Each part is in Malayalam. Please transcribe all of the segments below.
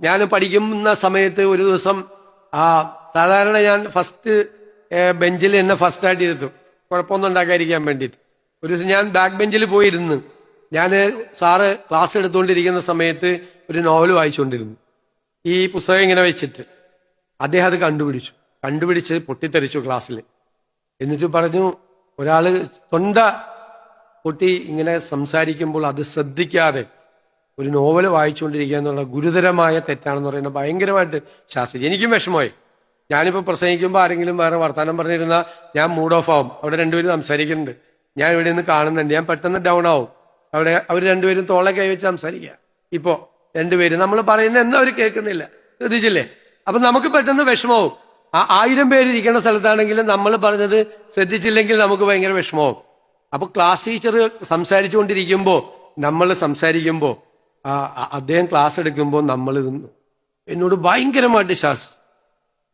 ഞാൻ പഠിക്കുന്ന സമയത്ത് ഒരു ദിവസം സാധാരണ ഞാൻ ഫസ്റ്റ് ബെഞ്ചിൽ എന്നെ ഫസ്റ്റ് ആയിട്ട് ഇരുത്തും, കുഴപ്പമൊന്നും ഉണ്ടാക്കാതിരിക്കാൻ വേണ്ടിയിട്ട്. ഒരു ദിവസം ഞാൻ ബാക്ക് ബെഞ്ചിൽ പോയിരുന്നു. ഞാൻ സാറ് ക്ലാസ് എടുത്തുകൊണ്ടിരിക്കുന്ന സമയത്ത് ഒരു നോവൽ വായിച്ചുകൊണ്ടിരുന്നു. ഈ പുസ്തകം ഇങ്ങനെ വെച്ചിട്ട് അദ്ദേഹം അത് കണ്ടുപിടിച്ച് പൊട്ടിത്തെറിച്ചു ക്ലാസ്സിൽ. എന്നിട്ട് പറഞ്ഞു, ഒരാള് തൊണ്ട പൊട്ടി ഇങ്ങനെ സംസാരിക്കുമ്പോൾ അത് ശ്രദ്ധിക്കാതെ ഒരു നോവൽ വായിച്ചുകൊണ്ടിരിക്കുക എന്നുള്ള ഗുരുതരമായ തെറ്റാണെന്ന് പറയുന്നത് ഭയങ്കരമായിട്ട് ശാസ്ത്രീയ. എനിക്കും വിഷമമായി. ഞാനിപ്പോൾ പ്രസംഗിക്കുമ്പോൾ ആരെങ്കിലും വേറെ വർത്തമാനം പറഞ്ഞിരുന്നാൽ ഞാൻ മൂഡ് ഓഫ് ആവും. അവിടെ രണ്ടുപേരും സംസാരിക്കുന്നുണ്ട്, ഞാൻ ഇവിടെ നിന്ന് കാണുന്നുണ്ട്, ഞാൻ പെട്ടെന്ന് ഡൗൺ ആവും. അവിടെ അവർ രണ്ടുപേരും തോളെ കൈവച്ച് സംസാരിക്കുക. ഇപ്പോ രണ്ടുപേരും നമ്മൾ പറയുന്ന എന്താ അവർ കേൾക്കുന്നില്ല, ശ്രദ്ധിച്ചില്ലേ? അപ്പൊ നമുക്ക് പെട്ടെന്ന് വിഷമവും. 1000 പേര് ഇരിക്കുന്ന സ്ഥലത്താണെങ്കിലും നമ്മൾ പറഞ്ഞത് ശ്രദ്ധിച്ചില്ലെങ്കിൽ നമുക്ക് ഭയങ്കര വിഷമവും. അപ്പൊ ക്ലാസ് ടീച്ചർ സംസാരിച്ചുകൊണ്ടിരിക്കുമ്പോ നമ്മൾ സംസാരിക്കുമ്പോ അദ്ദേഹം ക്ലാസ് എടുക്കുമ്പോൾ നമ്മൾ എന്നോട് ഭയങ്കരമായിട്ട്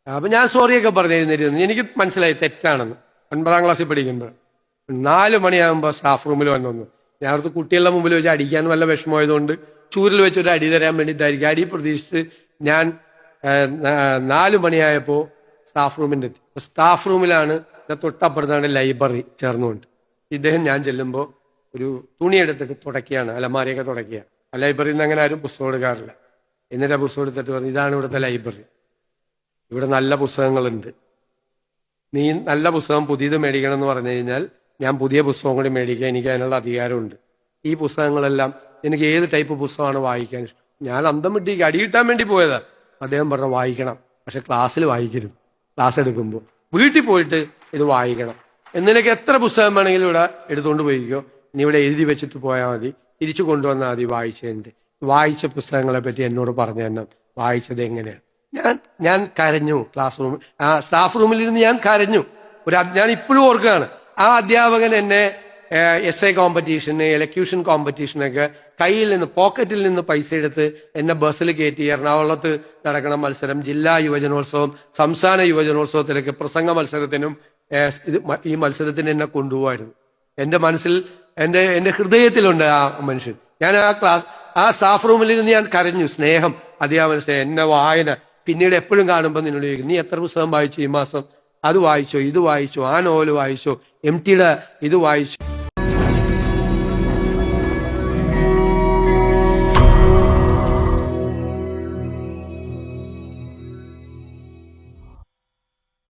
അപ്പൊ ഞാൻ സോറിയൊക്കെ പറഞ്ഞിരുന്നിരുന്നു. എനിക്ക് മനസ്സിലായി തെറ്റാണെന്ന്. 9ാം ക്ലാസ്സിൽ പഠിക്കുമ്പോൾ 4 മണിയാകുമ്പോൾ സ്റ്റാഫ് റൂമിൽ വന്നു. ഞാൻ അവിടുത്തെ കുട്ടികളുടെ മുമ്പിൽ വെച്ച് അടിക്കാൻ വല്ല വിഷമമായതുകൊണ്ട് ചൂരിൽ വെച്ച് ഒരു അടി തരാൻ വേണ്ടിയിട്ടായിരിക്കും. അടി പ്രതീക്ഷിച്ച് ഞാൻ 4 മണിയായപ്പോൾ സ്റ്റാഫ് റൂമിൻ്റെ എത്തി. സ്റ്റാഫ് റൂമിലാണ് തൊട്ടപ്പുറത്താണ് ലൈബ്രറി ചേർന്നുകൊണ്ട്. ഇദ്ദേഹം ഞാൻ ചെല്ലുമ്പോൾ ഒരു തുണി എടുത്തിട്ട് തുടക്കുകയാണ്, അലമാരയൊക്കെ തുടക്കുക. ആ ലൈബ്രറിയിൽ നിന്ന് അങ്ങനെ ആരും പുസ്തകം എടുക്കാറില്ല. എന്നിട്ട് ആ പുസ്തകം എടുത്തിട്ട് പറഞ്ഞു, ഇതാണ് ഇവിടുത്തെ ലൈബ്രറി, ഇവിടെ നല്ല പുസ്തകങ്ങളുണ്ട്. നീ നല്ല പുസ്തകം പുതിയത് മേടിക്കണം എന്ന് പറഞ്ഞു കഴിഞ്ഞാൽ ഞാൻ പുതിയ പുസ്തകം കൂടി മേടിക്കാൻ എനിക്ക് അതിനുള്ള അധികാരമുണ്ട്. ഈ പുസ്തകങ്ങളെല്ലാം എനിക്ക് ഏത് ടൈപ്പ് പുസ്തകമാണ് വായിക്കാൻ ഇഷ്ടം. ഞാൻ അന്തം വിട്ട് അടി കിട്ടാൻ വേണ്ടി പോയതാ. അദ്ദേഹം പറഞ്ഞു, വായിക്കണം, പക്ഷെ ക്ലാസ്സിൽ വായിക്കരുത്. ക്ലാസ് എടുക്കുമ്പോൾ വീട്ടിൽ പോയിട്ട് ഇത് വായിക്കണം. എന്നിലേക്ക് എത്ര പുസ്തകം വേണമെങ്കിലും ഇവിടെ എടുത്തുകൊണ്ട് പോയിക്കോ, നീ ഇവിടെ എഴുതി വെച്ചിട്ട് പോയാൽ മതി, തിരിച്ചു കൊണ്ടുവന്നാൽ മതി വായിച്ചതിൻ്റെ. വായിച്ച പുസ്തകങ്ങളെ പറ്റി എന്നോട് പറഞ്ഞു തന്നെ, വായിച്ചത് എങ്ങനെയാണ്. ഞാൻ കരഞ്ഞു. ക്ലാസ് റൂം സ്റ്റാഫ് റൂമിലിരുന്ന് ഞാൻ കരഞ്ഞു. ഞാൻ ഇപ്പോഴും ഓർക്കുകയാണ്, ആ അധ്യാപകൻ എന്നെ എസ് എ കോമ്പറ്റീഷന്, എലക്യൂഷൻ കോമ്പറ്റീഷനൊക്കെ കയ്യിൽ നിന്ന് പോക്കറ്റിൽ നിന്ന് പൈസ എടുത്ത് എന്നെ ബസ്സിൽ കയറ്റി എറണാകുളത്ത് നടക്കുന്ന മത്സരം, ജില്ലാ യുവജനോത്സവം, സംസ്ഥാന യുവജനോത്സവത്തിലൊക്കെ പ്രസംഗ മത്സരത്തിനും ഈ മത്സരത്തിന് എന്നെ കൊണ്ടുപോകായിരുന്നു. എന്റെ മനസ്സിൽ എന്റെ ഹൃദയത്തിലുണ്ട് ആ മനുഷ്യൻ. ഞാൻ ആ സ്റ്റാഫ് റൂമിലിരുന്ന് ഞാൻ കരഞ്ഞു. സ്നേഹം, അധ്യാപന സ്നേഹം, എന്നെ വായന. പിന്നീട് എപ്പോഴും കാണുമ്പോൾ നിന്നോട് ചോദിക്കും, നീ എത്ര പുസ്തകം വായിച്ചു ഈ മാസം? അത് വായിച്ചോ, ഇത് വായിച്ചോ, ആ നോവൽ വായിച്ചോ, MTയുടെ ഇത് വായിച്ചോ?